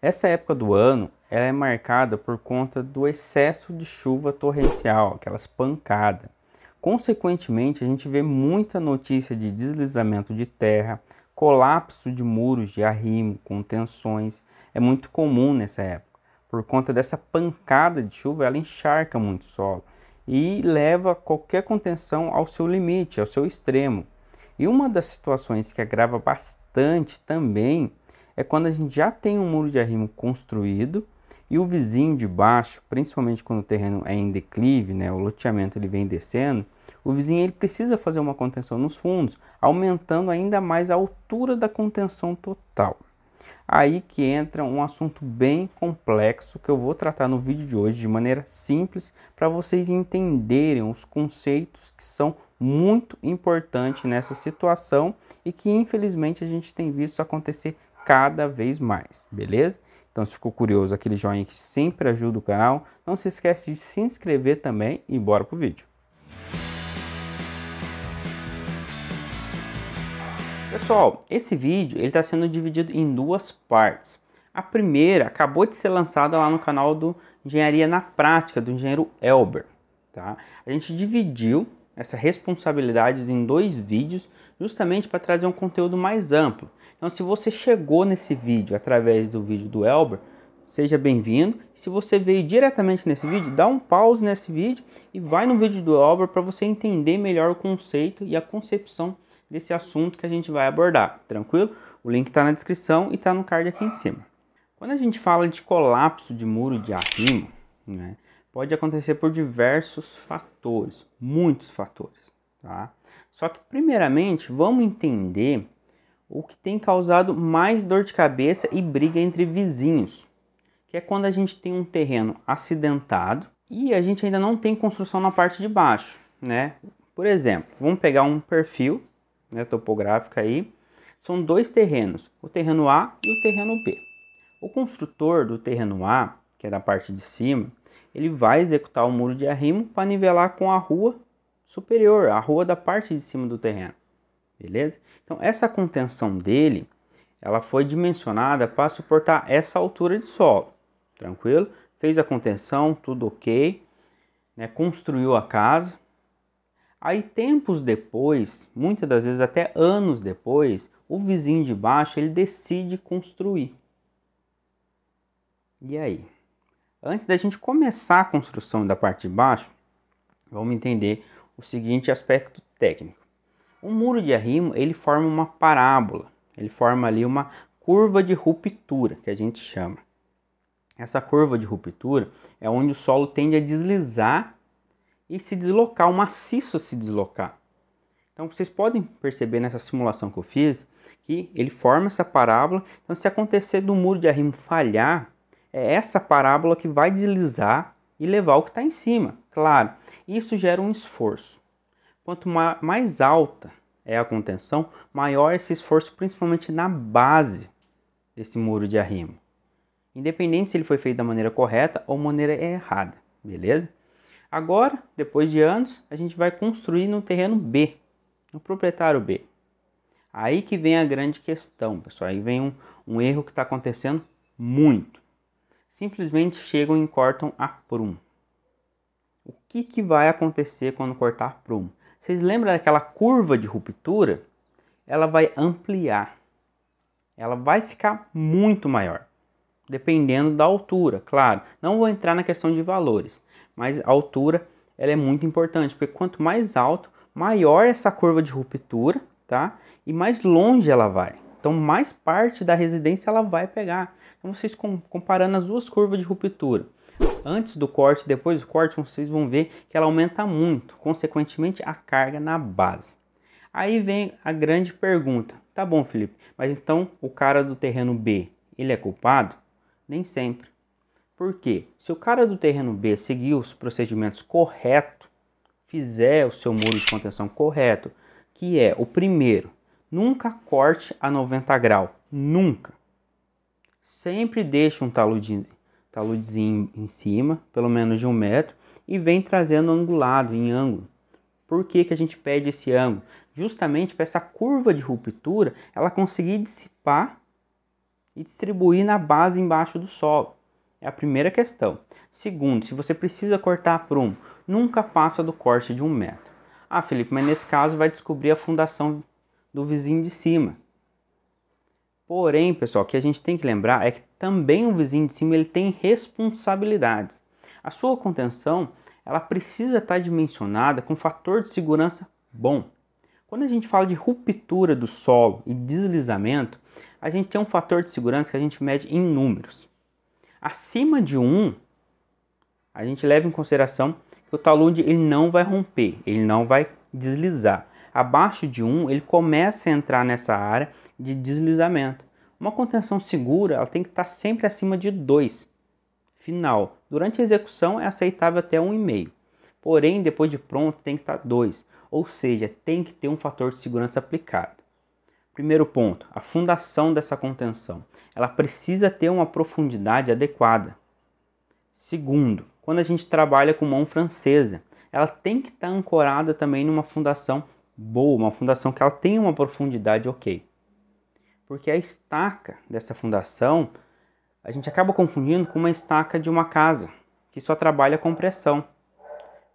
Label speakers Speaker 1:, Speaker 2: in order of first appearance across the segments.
Speaker 1: Essa época do ano ela é marcada por conta do excesso de chuva torrencial, aquelas pancadas. Consequentemente, a gente vê muita notícia de deslizamento de terra, colapso de muros de arrimo, contenções. É muito comum nessa época. Por conta dessa pancada de chuva, ela encharca muito o solo e leva qualquer contenção ao seu limite, ao seu extremo. E uma das situações que agrava bastante também é quando a gente já tem um muro de arrimo construído e o vizinho de baixo, principalmente quando o terreno é em declive, né, o loteamento ele vem descendo, o vizinho ele precisa fazer uma contenção nos fundos, aumentando ainda mais a altura da contenção total. Aí que entra um assunto bem complexo que eu vou tratar no vídeo de hoje de maneira simples para vocês entenderem os conceitos que são muito importantes nessa situação e que infelizmente a gente tem visto acontecer cada vez mais, beleza? Então se ficou curioso, aquele joinha que sempre ajuda o canal, não se esquece de se inscrever também e bora pro vídeo. Pessoal, esse vídeo ele está sendo dividido em duas partes. A primeira acabou de ser lançada lá no canal do Engenharia na Prática, do engenheiro Elber. Tá? A gente dividiu essa responsabilidade em dois vídeos, justamente para trazer um conteúdo mais amplo. Então, se você chegou nesse vídeo através do vídeo do Elber, seja bem-vindo. Se você veio diretamente nesse vídeo, dá um pause nesse vídeo e vai no vídeo do Elber para você entender melhor o conceito e a concepção desse assunto que a gente vai abordar, tranquilo? O link está na descrição e está no card aqui em cima. Quando a gente fala de colapso de muro de arrimo, né, pode acontecer por diversos fatores, muitos fatores, tá? Só que primeiramente vamos entender o que tem causado mais dor de cabeça e briga entre vizinhos, que é quando a gente tem um terreno acidentado e a gente ainda não tem construção na parte de baixo, né? Por exemplo, vamos pegar um perfil, né, topográfica aí, são dois terrenos, o terreno A e o terreno B. O construtor do terreno A, que é da parte de cima, ele vai executar o muro de arrimo para nivelar com a rua superior, a rua da parte de cima do terreno, beleza? Então essa contenção dele, ela foi dimensionada para suportar essa altura de solo, tranquilo? Fez a contenção, tudo ok, né, construiu a casa. Aí tempos depois, muitas das vezes até anos depois, o vizinho de baixo ele decide construir. E aí? Antes da gente começar a construção da parte de baixo, vamos entender o seguinte aspecto técnico. O muro de arrimo ele forma uma parábola, ele forma ali uma curva de ruptura, que a gente chama. Essa curva de ruptura é onde o solo tende a deslizar e se deslocar, o maciço se deslocar. Então vocês podem perceber nessa simulação que eu fiz que ele forma essa parábola. Então se acontecer do muro de arrimo falhar, é essa parábola que vai deslizar e levar o que está em cima. Claro, isso gera um esforço. Quanto mais alta é a contenção, maior esse esforço, principalmente na base desse muro de arrimo. Independente se ele foi feito da maneira correta ou maneira errada, beleza? Agora, depois de anos, a gente vai construir no terreno B, no proprietário B. Aí que vem a grande questão, pessoal. Aí vem um erro que está acontecendo muito. Simplesmente chegam e cortam a prumo. O que vai acontecer quando cortar a prumo? Vocês lembram daquela curva de ruptura? Ela vai ampliar. Ela vai ficar muito maior, dependendo da altura, claro. Não vou entrar na questão de valores, mas a altura ela é muito importante, porque quanto mais alto, maior essa curva de ruptura, tá? E mais longe ela vai. Então, mais parte da residência ela vai pegar. Então, vocês comparando as duas curvas de ruptura, antes do corte e depois do corte, vocês vão ver que ela aumenta muito, consequentemente, a carga na base. Aí vem a grande pergunta. Tá bom, Felipe, mas então o cara do terreno B, ele é culpado? Nem sempre. Por quê? Se o cara do terreno B seguir os procedimentos corretos, fizer o seu muro de contenção correto, que é o primeiro, nunca corte a 90 graus, nunca. Sempre deixa um taludezinho em cima, pelo menos de 1 metro, e vem trazendo angulado, em ângulo. Por que a gente pede esse ângulo? Justamente para essa curva de ruptura, ela conseguir dissipar e distribuir na base embaixo do solo. É a primeira questão. Segundo, se você precisa cortar prumo, nunca passa do corte de 1 metro. Ah, Felipe, mas nesse caso vai descobrir a fundação do vizinho de cima. Porém, pessoal, o que a gente tem que lembrar é que também o vizinho de cima ele tem responsabilidades. A sua contenção ela precisa estar dimensionada com fator de segurança bom. Quando a gente fala de ruptura do solo e deslizamento, a gente tem um fator de segurança que a gente mede em números. Acima de 1, a gente leva em consideração que o talude ele não vai romper, ele não vai deslizar. Abaixo de 1, ele começa a entrar nessa área de deslizamento. Uma contenção segura ela tem que estar sempre acima de 2. Final. Durante a execução é aceitável até 1,5. Porém, depois de pronto tem que estar 2. Ou seja, tem que ter um fator de segurança aplicado. Primeiro ponto, a fundação dessa contenção. Ela precisa ter uma profundidade adequada. Segundo, quando a gente trabalha com mão francesa, ela tem que estar ancorada também numa fundação boa, uma fundação que ela tenha uma profundidade ok. Porque a estaca dessa fundação, a gente acaba confundindo com uma estaca de uma casa, que só trabalha com pressão.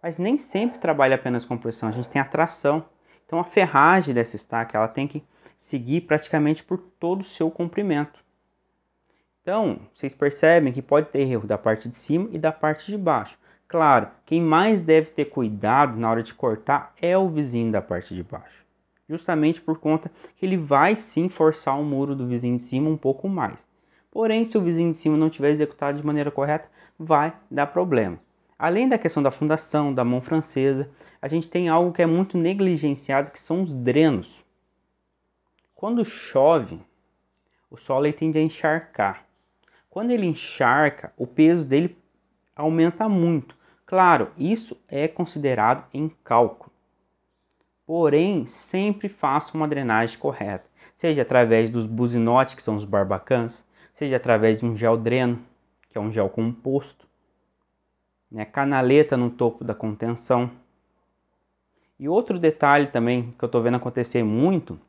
Speaker 1: Mas nem sempre trabalha apenas com pressão, a gente tem a tração. Então a ferragem dessa estaca, ela tem que seguir praticamente por todo o seu comprimento. Então, vocês percebem que pode ter erro da parte de cima e da parte de baixo. Claro, quem mais deve ter cuidado na hora de cortar é o vizinho da parte de baixo. Justamente por conta que ele vai sim forçar o muro do vizinho de cima um pouco mais. Porém, se o vizinho de cima não tiver executado de maneira correta, vai dar problema. Além da questão da fundação, da mão francesa, a gente tem algo que é muito negligenciado, que são os drenos. Quando chove, o solo tende a encharcar. Quando ele encharca, o peso dele aumenta muito. Claro, isso é considerado em cálculo. Porém, sempre faça uma drenagem correta, seja através dos buzinotes, que são os barbacãs, seja através de um gel dreno, que é um gel composto, canaleta no topo da contenção. E outro detalhe também que eu estou vendo acontecer muito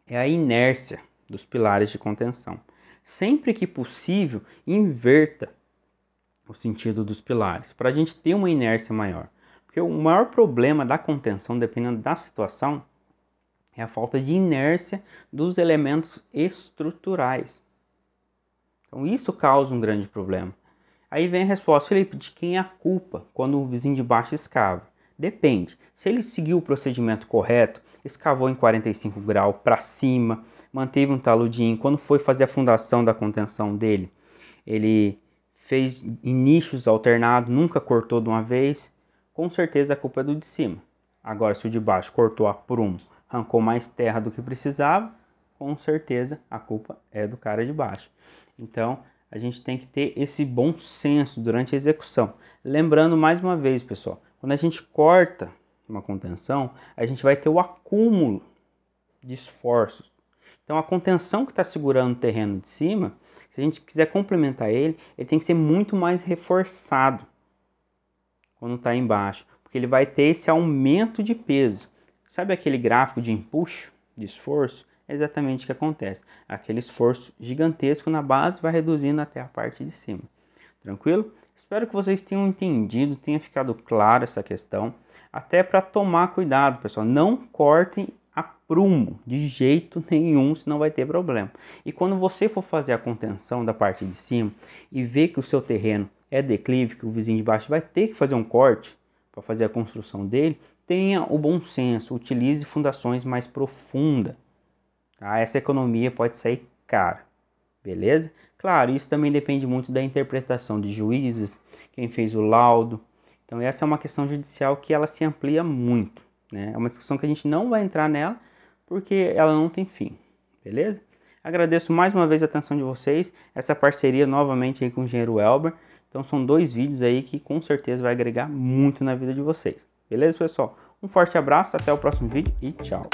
Speaker 1: é a inércia dos pilares de contenção. Sempre que possível, inverta o sentido dos pilares, para a gente ter uma inércia maior. Porque o maior problema da contenção, dependendo da situação, é a falta de inércia dos elementos estruturais. Então isso causa um grande problema. Aí vem a resposta, Felipe, de quem é a culpa quando o vizinho de baixo escava? Depende. Se ele seguiu o procedimento correto, escavou em 45 graus para cima, manteve um taludinho, quando foi fazer a fundação da contenção dele, ele fez em nichos alternados, nunca cortou de uma vez, com certeza a culpa é do de cima. Agora, se o de baixo cortou a prumo, arrancou mais terra do que precisava, com certeza a culpa é do cara de baixo. Então, a gente tem que ter esse bom senso durante a execução. Lembrando mais uma vez, pessoal, quando a gente corta uma contenção, a gente vai ter o acúmulo de esforços. Então, a contenção que está segurando o terreno de cima, se a gente quiser complementar ele, ele tem que ser muito mais reforçado quando está embaixo, porque ele vai ter esse aumento de peso. Sabe aquele gráfico de empuxo, de esforço? É exatamente o que acontece. Aquele esforço gigantesco na base vai reduzindo até a parte de cima. Tranquilo? Espero que vocês tenham entendido, tenha ficado claro essa questão. Até para tomar cuidado, pessoal. Não cortem a prumo de jeito nenhum, senão vai ter problema. E quando você for fazer a contenção da parte de cima e ver que o seu terreno é declive, que o vizinho de baixo vai ter que fazer um corte para fazer a construção dele, tenha o bom senso, utilize fundações mais profundas. Tá? Essa economia pode sair cara, beleza? Claro, isso também depende muito da interpretação de juízes, quem fez o laudo. Então essa é uma questão judicial que ela se amplia muito, né? É uma discussão que a gente não vai entrar nela, porque ela não tem fim, beleza? Agradeço mais uma vez a atenção de vocês, essa parceria novamente aí com o engenheiro Elber. Então são 2 vídeos aí que com certeza vai agregar muito na vida de vocês. Beleza, pessoal? Um forte abraço, até o próximo vídeo e tchau!